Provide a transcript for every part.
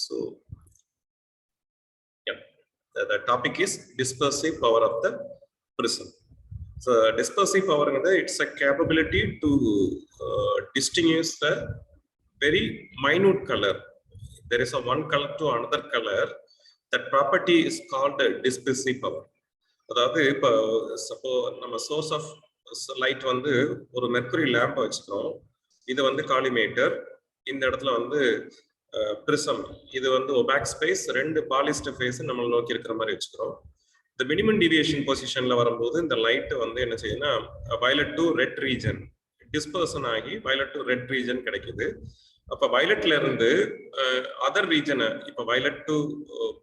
So, yeah, the topic is dispersive power of the prism. So, dispersive power, it's a capability to distinguish the very minute color. There is a one color to another color. That property is called dispersive power. அதாவது இப்போ நம்ம source of light வந்து ஒரு mercury lamp வச்சுக்கிறோம். இது வந்து collimator, இந்த இடத்துல வந்து பிரிசம், இது வந்து ஒபாக் ஸ்பேஸ், ரெண்டு பாலிஸ்ட் ஃபேஸ் நம்ம நோக்கி இருக்கிற மாதிரி வச்சுக்கிறோம். இந்த மினிமம் டிவியேஷன் பொசிஷன்ல வரும்போது இந்த லைட் வந்து என்ன செய்யுதுன்னா violet to red region dispersion ஆகி வயலட் டு ரெட் ரீஜன் கிடைக்குது. அப்ப வயலட்ல இருந்து அதர் ரீஜனை, இப்போ violet to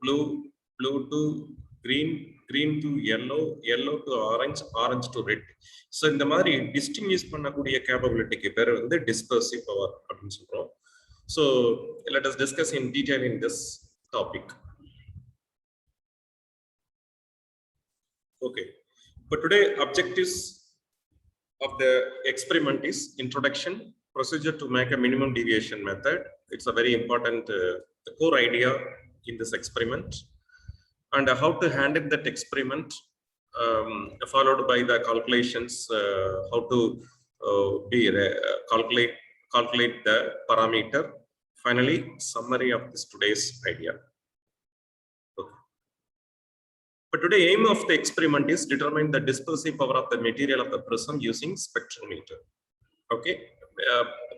blue, blue to green, green to yellow, yellow to orange, orange to red. So இந்த மாதிரி distinguish பண்ணக்கூடிய capability பேர் வந்து dispersive power அப்படின்னு சொல்றோம். So let us discuss in detail in this topic. Okay, but today objectives of the experiment is introduction, procedure to make a minimum deviation method. It's a very important the core idea in this experiment. And how to handle that experiment, followed by the calculations, how to calculate the parameter. Finally, summary of this today's idea. Okay. But today, aim of the experiment is determine the dispersive power of the material of the prism using spectrometer. Okay,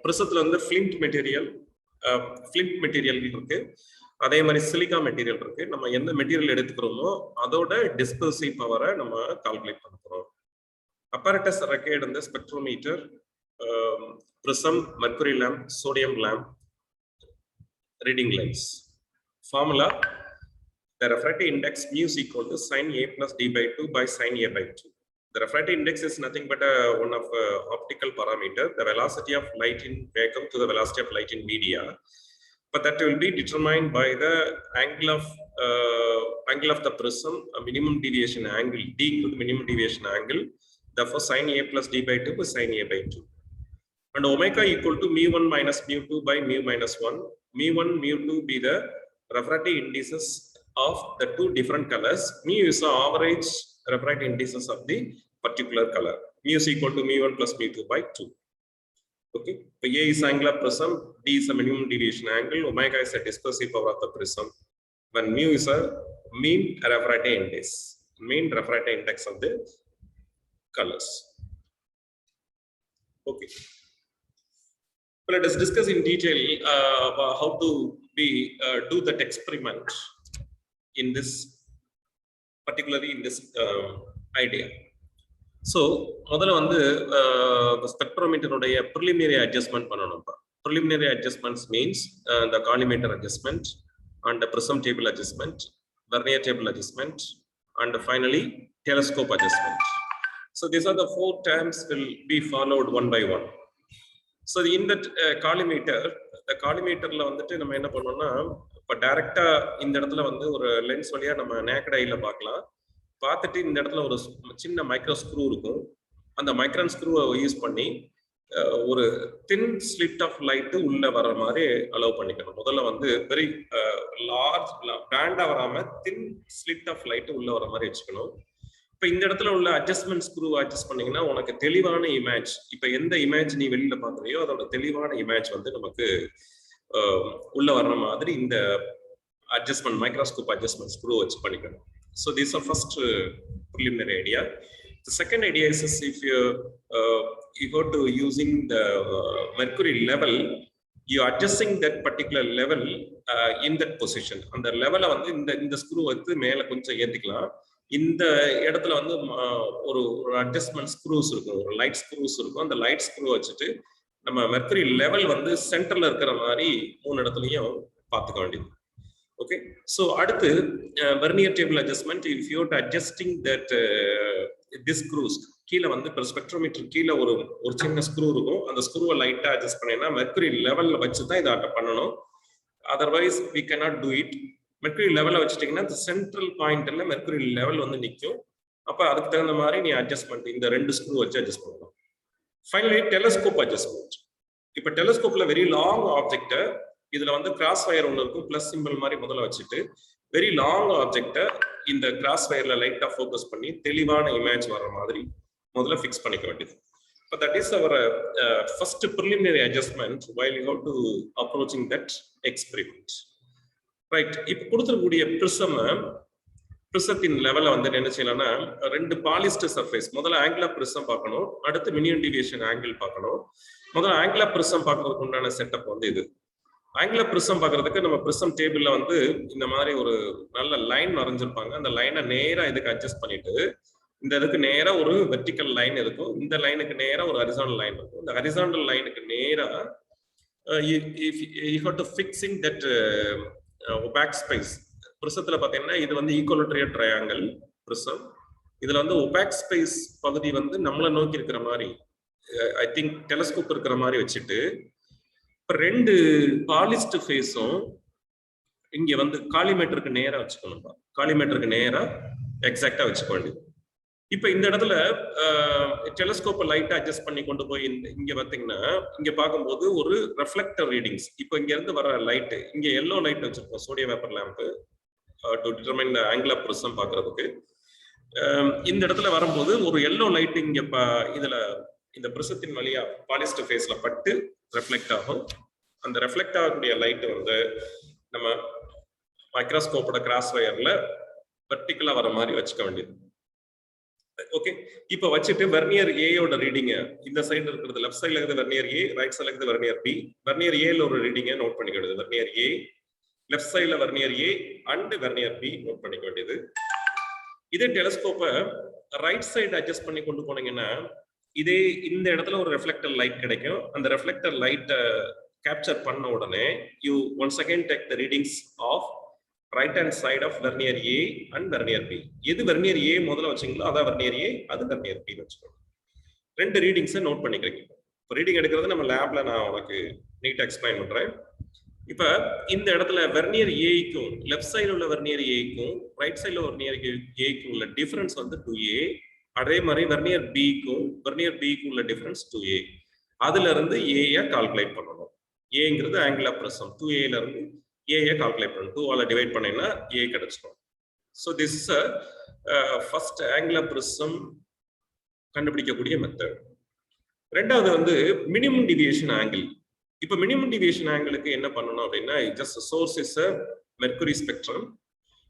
prism on the flint material இருக்கு, அதே மாதிரி silica material இருக்கு. நம்ம எந்த material எடுத்துக்கிறோமோ அதோட dispersive பவரை நம்ம calculate பண்ண போறோம். apparatus required in the spectrometer, prism, mercury lamp, sodium lamp, reading lens. Formula: the refractive index mu is equal to sin A plus D by 2 by sin A by 2. The refractive index is nothing but one of optical parameter, the velocity of light in vacuum to the velocity of light in media. But that will be determined by the angle of the prism, a minimum deviation angle, D equal to minimum deviation angle. Therefore, sin A plus D by 2 by sin A by 2. And omega equal to mu1 minus mu2 by mu minus 1. Mu1, mu2 be the refractive indices of the two different colors. Mu is the average refractive indices of the particular color. Mu is equal to mu1 plus mu2 by 2. Okay, so A is angle of prism, D is a minimum deviation angle, omega is a dispersive power of the prism, when mu is a mean refractive index of the colors. Okay, well, let us discuss in detail about how to do that experiment in this, particularly in this idea. So, முதல்ல வந்து ஸ்பெக்ட்ரோமீட்டருடைய preliminary adjustment பண்ணணும். Preliminary adjustments means the collimator adjustment and the prism table adjustment, vernier table adjustment, and finally telescope adjustment. So these are the four terms will be followed one by one. So in that the collimatorல வந்துட்டு நம்ம என்ன பண்ணோம்னா, இப்ப டைரக்டா இந்த இடத்துல வந்து ஒரு லென்ஸ் வழியா நம்ம நேக்கட் ஐல பார்க்கலாம். பார்த்துட்டு இந்த இடத்துல ஒரு சின்ன மைக்ரோ ஸ்க்ரூ இருக்கும். அந்த மைக்ரான் ஸ்க்ரூவை யூஸ் பண்ணி ஒரு தின் ஸ்லிட் ஆஃப் லைட் உள்ள வர மாதிரி அலோவ் பண்ணிக்கணும். முதல்ல வந்து வெரி லார்ஜ் பேண்டா வராம தின் ஸ்லிட் ஆஃப் லைட் உள்ள வர மாதிரி வச்சுக்கணும். இப்ப இந்த இடத்துல உள்ள அட்ஜஸ்ட்மெண்ட் ஸ்க்ரூ அட்ஜஸ்ட் பண்ணீங்கன்னா உனக்கு தெளிவான இமேஜ், இப்ப எந்த இமேஜ் நீ வெளியில பாக்குறியோ அதோட தெளிவான இமேஜ் வந்து நமக்கு உள்ள வர்ற மாதிரி இந்த adjustment, microscope adjustment screw வச்சு பண்ணிக்கணும். So this is the first preliminary idea. The second idea is if you go to using the mercury level, you are adjusting that particular level in that position. And the level வந்து இந்த screw வந்து மேல கொஞ்சம் ஏத்திக்கலாம். இந்த இடத்துல வந்து ஒரு adjustment screws இருக்கும், ஒரு லைட் ஸ்க்ரூஸ் இருக்கும். அந்த லைட் ஸ்க்ரூ வச்சுட்டு நம்ம மெர்க்குரி லெவல் வந்து சென்டர்ல இருக்கிற மாதிரி மூணு இடத்துலயும் பார்த்துக்க வேண்டியது. ஓகே, ஸோ அடுத்து vernier table adjustment. If you are adjusting that this screws, கீழே வந்து இப்போ ஸ்பெக்ட்ரோமீட்டர் கீழே ஒரு சின்ன ஸ்க்ரூ இருக்கும். அந்த ஸ்க்ரூவை லைட்டா அட்ஜஸ்ட் பண்ணீங்கன்னா மெர்க்குரி லெவல்ல வச்சு தான் இதை பண்ணணும். Otherwise we cannot do it. Mercury லெவலில் வச்சுட்டீங்கன்னா இந்த சென்ட்ரல் பாயிண்ட்ல மெர்க்குரி லெவல் வந்து நிற்கும். அப்போ அதுக்கு தகுந்த மாதிரி நீ அட்ஜஸ்ட்மெண்ட் இந்த ரெண்டு ஸ்க்ரூ வச்சு அட்ஜஸ்ட் பண்ணலாம். Finally telescope adjustment. இப்போ டெலஸ்கோப்ல வெரி லாங் ஆப்ஜெக்டை இதுல வந்து கிராஸ் வயர் ஒன்று இருக்கும், பிளஸ் சிம்பிள் மாதிரி முதல்ல வச்சுட்டு வெரி லாங் ஆப்ஜெக்டை இந்த கிராஸ் வயர்ல லைட்டா ஃபோக்கஸ் பண்ணி தெளிவான இமேஜ் வர்ற மாதிரி முதல்ல ஃபிக்ஸ் பண்ணிக்க வேண்டியது. But that is our first preliminary adjustment while you have to approaching that experiment. Right. இப்போ கொடுத்துருக்கூடிய பிரிசத்தின் லெவலை வந்து என்ன செய்யலாம்னா, ரெண்டு பாலிஸ்ட் சர்ஃபேஸ், முதல்ல ஆங்கிள் ஆஃப் பிரிசம் பார்க்கணும், அடுத்து மினிமம் டிவியேஷன் ஆங்கிள் பார்க்கணும். முதல்ல ஆங்கிள் ஆஃப் பிரிசம் பார்க்கறதுக்கு உண்டான செட்டப் வந்து இது. ஆங்கிள் ஆஃப் பிரிசம் பார்க்கறதுக்கு நம்ம பிரிசம் டேபிள்ல வந்து இந்த மாதிரி ஒரு நல்ல லைன் வரைஞ்சிருப்பாங்க. அந்த லைனை நேரா இதுக்கு அட்ஜஸ்ட் பண்ணிட்டு, இந்த இதுக்கு நேரா ஒரு வெர்டிக்கல் லைன் இருக்கும், இந்த லைனுக்கு நேரா ஒரு ஹரிசாண்டல் லைன் இருக்கும். இந்த ஹரிசாண்டல் லைனுக்கு நேரா you have to fixing that opaque space. பிரிசத்துல பாத்தீங்கன்னா இது வந்து ஈக்குவலேட்டரியல் ட்ரையாங்கிள் பிரிசம். இதுல வந்து ஒபாக் ஸ்பேஸ் பகுதி வந்து நம்மளை நோக்கி இருக்கிற மாதிரி, ஐ திங்க் டெலஸ்கோப் இருக்கிற மாதிரி வச்சுட்டு, இப்ப ரெண்டு பாலிஸ்ட் ஃபேஸும் இங்க வந்து காலிமீட்டருக்கு நேரா வச்சுக்கணும். காலிமீட்டருக்கு நேரா எக்ஸாக்டா வச்சுக்க வேண்டியது. இப்ப இந்த இடத்துல டெலஸ்கோப்பை லைட்டா அட்ஜஸ்ட் பண்ணி கொண்டு போய் இங்க பாத்தீங்கன்னா, இங்க பார்க்கும்போது ஒரு ரெஃப்ளெக்டர் ரீடிங்ஸ், இப்போ இங்க இருந்து வர லைட், இங்க எல்லோ லைட் வச்சிருக்கோம், sodium vapour lamp to determine the angle of prism பார்க்கறதுக்கு. இந்த இடத்துல வரும்போது ஒரு எல்லோ லைட் இங்க இதுல இந்த பிரிசத்தின் வழியா பாலிஸ்டர் ஃபேஸ்ல பட்டு ரெஃப்ளெக்ட் ஆகும். அந்த ரெஃப்ளெக்ட் ஆகக்கூடிய லைட் வந்து நம்ம மைக்ரோஸ்கோப்போட கிராஸ் வயர்ல வெர்டிகலா வர மாதிரி வச்சுக்க வேண்டியது. ஓகே, இப்ப வச்சுட்டு வெர்னியர் ஏயோட ரீடிங்க இந்த சைடு இருக்கிறது, லெஃப்ட் சைடுல இருக்குது வெர்னியர் ஏ, ரைட் சைடுல இருக்குது வெர்னியர் பி. வெர்னியர் ஏல ஒரு ரீடிங்கை நோட் பண்ணிக்கிறது, வெர்னியர் ஏ, லெஃப்ட் சைடுல vernier A and vernier B note பண்ணிக்க வேண்டியது. இதே டெலஸ்கோப்பை ரைட் சைடு அட்ஜஸ்ட் பண்ணி கொண்டு போனீங்கன்னா, இதே இந்த இடத்துல ஒரு ரெஃப்ளெக்டர் லைட் கிடைக்கும். அந்த ரெஃப்ளெக்டர் லைட்டை கேப்சர் பண்ண உடனே you once again take the readings of right hand side of vernier A and vernier B. எது வெர்னியர் ஏ முதல்ல வச்சிங்களோ அதான் வெர்னியர் ஏ, அது வெர்னியர் பி வச்சுக்கோங்க. ரெண்டு ரீடிங்ஸை நோட் பண்ணிக்கிறீங்க. இப்போ ரீடிங் எடுக்கிறது நம்ம லேப்ல நான் உனக்கு நீட்டாக எக்ஸ்பிளைன் பண்றேன். இப்ப இந்த இடத்துல வெர்னியர் ஏக்கும் லெஃப்ட் சைடுல உள்ள வெர்னியர் ஏக்கும் ரைட் சைடுல வெர்னியர் ஏக்கும் உள்ள டிஃபரன்ஸ் வந்து 2a. அதே மாதிரி வெர்னியர் பிக்கும் உள்ள டிஃபரன்ஸ் 2a. அதுல இருந்து ஏ கால்குலேட் பண்ணணும். ஏங்கிறது ஆங்கிள் ஆஃப் பிரிசம், 2a இருந்து ஏ கால்குலேட் பண்ணணும். 2 டிவைட் பண்ணீங்கன்னா ஏ கிடைச்சிடும். So this is first angle of prism கண்டுபிடிக்கக்கூடிய மெத்தட். ரெண்டாவது வந்து மினிமம் டிவியேஷன் ஆங்கிள். இப்போ மினிமம் டிவியேஷன் ஆங்கிளுக்கு என்ன பண்ணணும் அப்படின்னா, just source is mercury spectrum.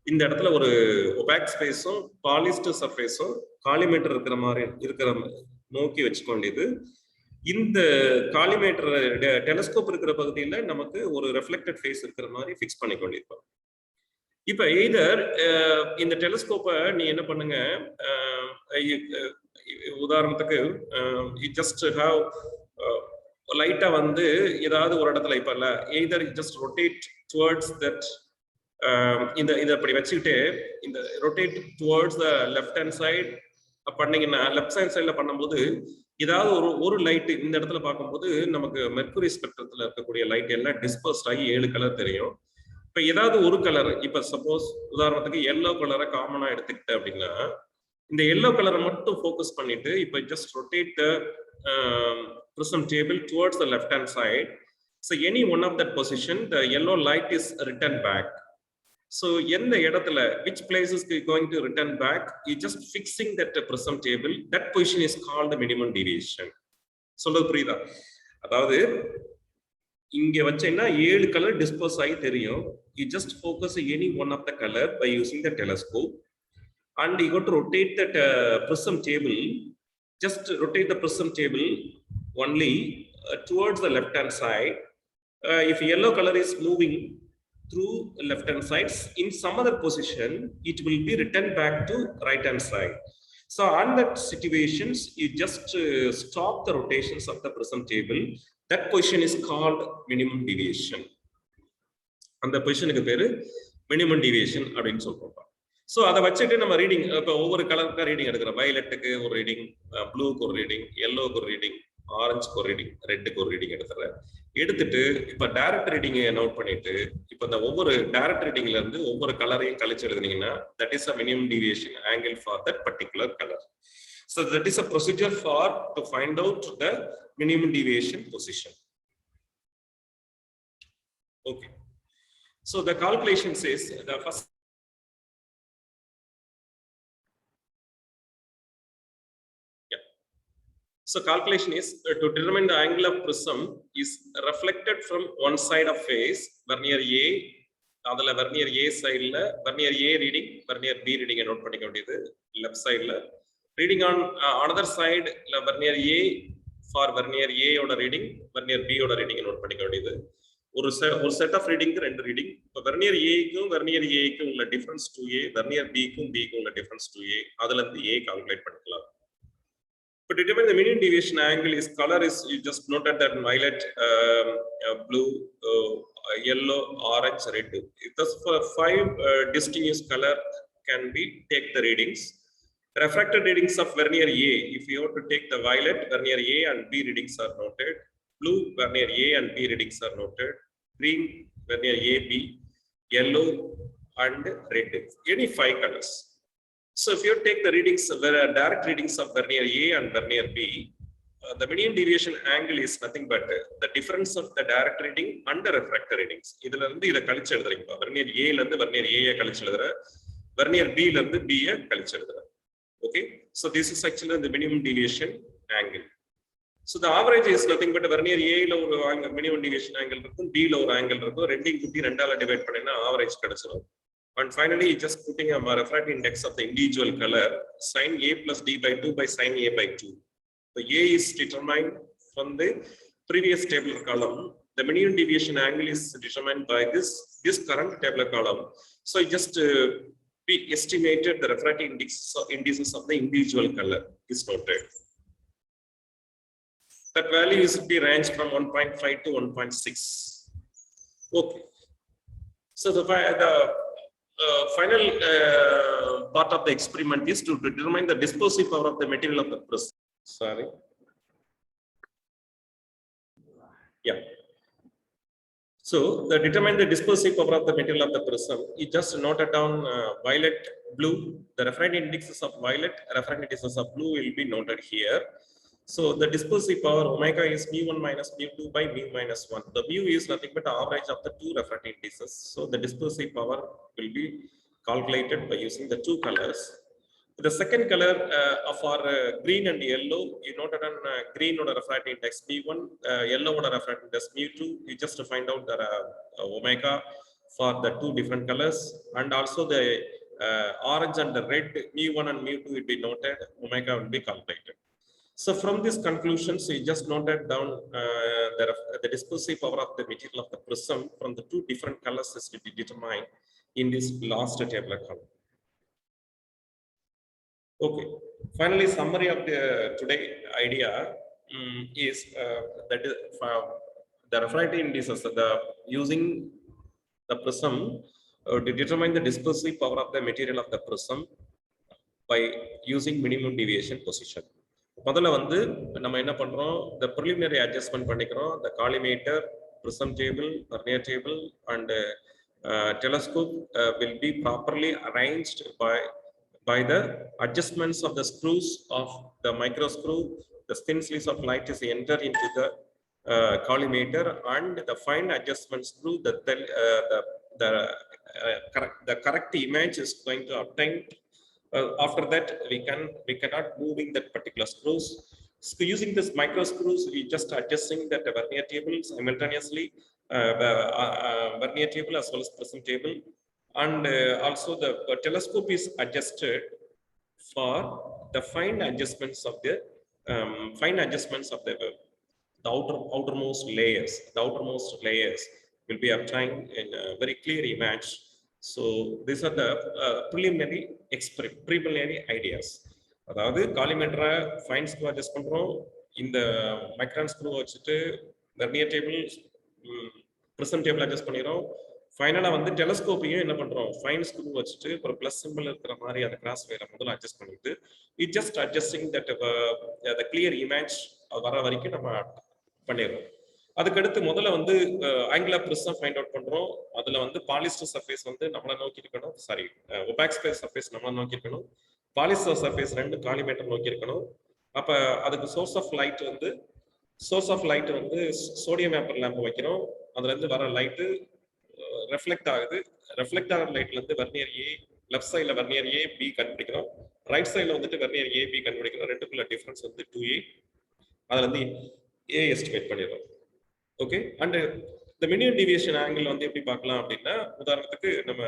இந்த இடத்துல ஒரு ஒபாக் ஸ்பேஸும் பாலிஸ்ட் சர்ஃபேஸும் காலிமீட்டர் இருக்கிற நோக்கி வச்சுக்க வேண்டியது. இந்த காலிமீட்டர் டெலஸ்கோப் இருக்கிற பகுதியில் நமக்கு ஒரு ரெஃப்ளெக்டட் ஃபேஸ் இருக்கிற மாதிரி ஃபிக்ஸ் பண்ணிக்க வேண்டியது. இப்போ எய்தர் இந்த டெலஸ்கோப்பை நீ என்ன பண்ணுங்க, உதாரணத்துக்கு ஜஸ்ட் ஹாவ் லைட்டா வந்து ஏதாவது ஒரு இடத்துல இப்ப இல்ல, either just rotate towards that, இதை அப்படி வச்சுக்கிட்டு இந்த rotate towards the left hand side பண்ணீங்கன்னா, லெஃப்ட் ஹேண்ட் சைட்ல பண்ணும்போது ஏதாவது ஒரு லைட் இந்த இடத்துல பார்க்கும்போது நமக்கு மெர்க்குரி ஸ்பெக்ட்ரத்துல இருக்கக்கூடிய லைட் எல்லாம் டிஸ்பர்ஸ்ட் ஆகி 7 கலர் தெரியும். இப்ப ஏதாவது ஒரு கலர், இப்ப சப்போஸ் உதாரணத்துக்கு எல்லோ கலரை காமனா எடுத்துக்கிட்ட அப்படின்னா, இந்த எல்லோ கலரை மட்டும் ஃபோக்கஸ் பண்ணிட்டு இப்ப just rotate the prism table towards the left hand side. So any one of that position, the yellow light is returned back. So எந்த இடத்துல which place is going to return back, you just fixing that prism table, that position is called the minimum deviation. சொல்றது புரியுதா? அதாவது இங்க வச்சேன்னா 7 colour disburse ஆகி தெரியும். You just focus any one of the color by using the telescope and you got to rotate that prism table. Just rotate the prism table only towards the left hand side. If yellow color is moving through left hand sides in some other position, it will be returned back to right hand side. So on that situations, you just stop the rotations of the prism table. That position is called minimum deviation. And the position is called minimum deviation அப்படினு சொல்றோம். So அதை வச்சுட்டு நம்ம reading, இப்போ ஒவ்வொரு கலருக்காக reading எடுக்கிறோம். வயலட்டுக்கு ஒரு ரீடிங், ப்ளூக்கு ஒரு ரீடிங், எல்லோக்கு ஒரு ரீடிங், ஆரஞ்சுக்கு ஒரு ரீடிங், ரெட்டுக்கு ஒரு ரீடிங் எடுத்துட்டு இப்போ டைரக்ட் ரீடிங்கை நோட் பண்ணிட்டு, இப்போ இந்த ஒவ்வொரு டைரக்ட் ரீடிங்ல இருந்து ஒவ்வொரு கலரையும் கழிச்சு எழுதுனீங்கன்னா, that is a minimum deviation angle for that particular colour. So that is a procedure for to find out the minimum deviation position. Okay. So the calculation says the first. Yeah. So calculation is to determine the angle of prism is reflected from one side of face, vernier A. Adala vernier A side la vernier A reading, vernier B reading note பண்ணிக்க வேண்டியது left side la. Reading on another side la vernier A for vernier A oda reading, vernier B oda reading note பண்ணிக்க வேண்டியது. ஒரு set of ரீடிங்க்கு ரெண்டு reading. இப்போ vernier ஏக்கும் vernier ஏக்கும் உள்ள டிஃபரன்ஸ் 2A, வெர்னியர் பிக்கும் பிக்கும் உள்ள டிஃபரன்ஸ் 2A, அதுல இருந்து A கால்குலேட் பண்ணிக்கலாம். But determine the mean deviation angle is color is you just noted that violet, blue, yellow, orange, red. Thus for 5 distinguished color can be take the readings. Refracted readings of vernier A, if you have to take the violet, vernier A and B readings are noted. Blue, vernier A and B readings are noted. Green, vernier A, B, yellow and red. Any 5 colors. So if you take the readings, direct readings of vernier A and vernier B, the median deviation angle is nothing but the difference of the direct reading and the refracted readings. இதுல இருந்து இத கழிச்சு எழுதுறீங்க. vernier A ல இருந்து vernier A ய கழிச்சு எழுதுற, vernier B ல இருந்து B ய கழிச்சு எழுதுற. Okay, so this is actually the minimum deviation angle. So the average is nothing but vernier A ல ஒரு minimum deviation angle இருக்கும், B ல ஒரு angle இருக்கும், ரெண்டையும் கூட்டி ரெண்டால டிவைட் பண்ணினா average கிடைச்சிரும். And finally, just putting a refractive index of the individual color, sin A plus D by 2 by sin A by 2. So A is determined from the previous tabular column. The median deviation angle is determined by this current tabular column. So just we estimated the refractive indices of the individual color is noted. That value is to be ranged from 1.5 to 1.6. Okay. So the final part of the experiment is to determine the dispersive power of the material of the prism. Sorry. Yeah. So the determine the dispersive power of the material of the prism. You just noted down violet, blue. The refractive indices of violet, refractive indices of blue will be noted here. So the dispersive power omega is mu1 minus mu2 by mu minus 1. The mu is nothing but the average of the two refractive indices. So the dispersive power will be calculated by using the two colors. The second color of our green and yellow, you noted on green or refractive index mu1, yellow or refractive index mu2. You just to find out the omega for the two different colors, and also the orange and the red mu1 and mu2 will be noted. Omega will be calculated. So from these conclusions, we just noted down the dispersive power of the material of the prism from the two different colors is to be determined in this last tabular column. Okay. Finally, summary of the today idea is that the refractive indices, using the prism to determine the dispersive power of the material of the prism by using minimum deviation position. முதல்ல வந்து நம்ம என்ன பண்றோம், the preliminary adjustment பண்ணிக்கிறோம். The collimator, prism table, vernier table and telescope will be properly arranged by the adjustments of the screws of the micro screw. The thin slice of light is entered into the collimator and the fine adjustment screw, the correct image is going to obtain. After that, we cannot move in that particular screws. So using this micro screws, we just adjusting that vernier table simultaneously, vernier table as well as prism table, and also the telescope is adjusted for the fine adjustments of the outermost layers. The outermost layers will be obtained in a very clear image. So these are the preliminary ideas. அதாவது காலிமேட்டரை fine screw adjust பண்றோம், இந்த micron screw வச்சுட்டு vernier table prism table adjust பண்ணிடுறோம். ஃபைனலா வந்து டெலஸ்கோப்பையும் என்ன பண்றோம், fine screw வச்சுட்டு ஒரு பிளஸ் சிம்பிள் இருக்கிற மாதிரி அந்த கிராஸ் வேற முதல்ல அட்ஜஸ்ட் பண்ணிட்டு it just adjusting that the clear image வர வரைக்கும் நம்ம பண்ணிடுறோம். அதுக்கடுத்து முதல்ல வந்து ஆங்குலர் பிரிசம் ஃபைண்ட் அவுட் பண்றோம். அதுல வந்து பாலிஸ்டர் சர்ஃபேஸ் வந்து நம்மள நோக்கி இருக்கணும், சாரி ஒபாக் சர்ஃபேஸ் நம்மள நோக்கி இருக்கணும், பாலிஸ்டர் சர்ஃபேஸ் ரெண்டு காலிமேட்டர் நோக்கி இருக்கணும். அப்ப அதுக்கு சோர்ஸ் ஆஃப் லைட் வந்து சோடியம் வேப்பர் லேம்ப் வைக்கிறோம். அதுல இருந்து வர லைட்டு ரெஃப்ளெக்ட் ஆகுது. ரெஃப்ளெக்ட் ஆகிற லைட்ல இருந்து வெர்னியர் ஏ, லெஃப்ட் சைடில் வெர்னியர் ஏ பி கண்டுபிடிக்கிறோம், ரைட் சைடில் வந்துட்டு வெர்னியர் ஏ பி கண்டுபிடிக்கிறோம். ரெண்டுக்குள்ள டிஃபரன்ஸ் வந்து 2a. அதுல இருந்து ஏ எஸ்டிமேட் பண்ணிடுறோம். ஓகே. அண்ட் இந்த மினிமம் டிவியேஷன் ஆங்கிள் வந்து எப்படி பார்க்கலாம் அப்படின்னா, உதாரணத்துக்கு நம்ம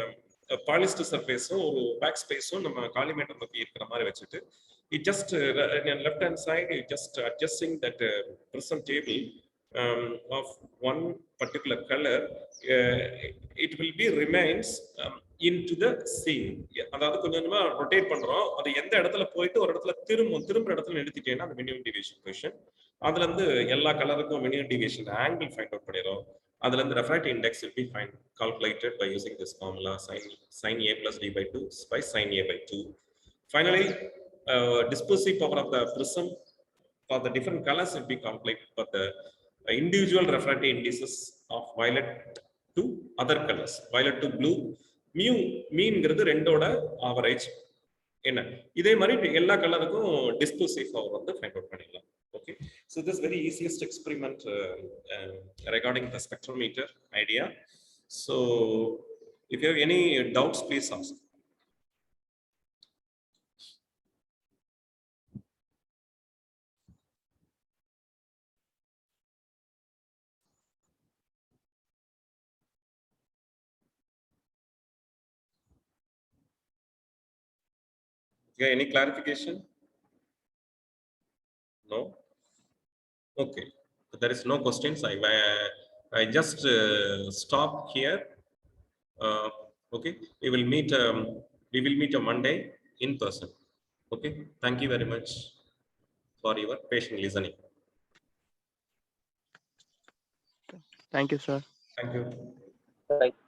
பாலிஸ்டர் சர்ஃபேஸும் ஒரு பேக் ஸ்பேஸும் நம்ம காலிமேட்டர் நோக்கி இருக்கிற மாதிரி வச்சுட்டு, it just left hand side just adjusting that prism table of one particular color, it will be remains into the scene. அதாவது கொஞ்சம் கொஞ்சமா ரொட்டேட் பண்றோம், அது எந்த இடத்துல போயிட்டு ஒரு இடத்துல திரும்புற இடத்துல நிறுத்திட்டேன்னா அந்த மினிமம் டிவியேஷன் பொசிஷன். அதுல இருந்து எல்லா கலருக்கும் minimum deviation angle find out பண்ணிடும். அதுல இருந்து refractive index will be calculated by using this formula sin a plus d by 2 by sin a by 2. Finally, dispersive power of the prism for the different colors will be calculated for the individual refractive indices of violet to other colors. Violet to blue, mu மீன்ங்கிறது ரெண்டோட average என்ன. இதே மாதிரி எல்லா கலருக்கும் dispersive power வந்து find out பண்ணிடலாம். Okay, so this is very easiest experiment regarding the spectrometer idea. So if you have any doubts, please ask. Yeah, any clarification? No. Okay, there is no questions. I just stop here. Okay, we will meet on Monday in person. Okay, thank you very much for your patient listening. Thank you, sir. Thank you. Thank you.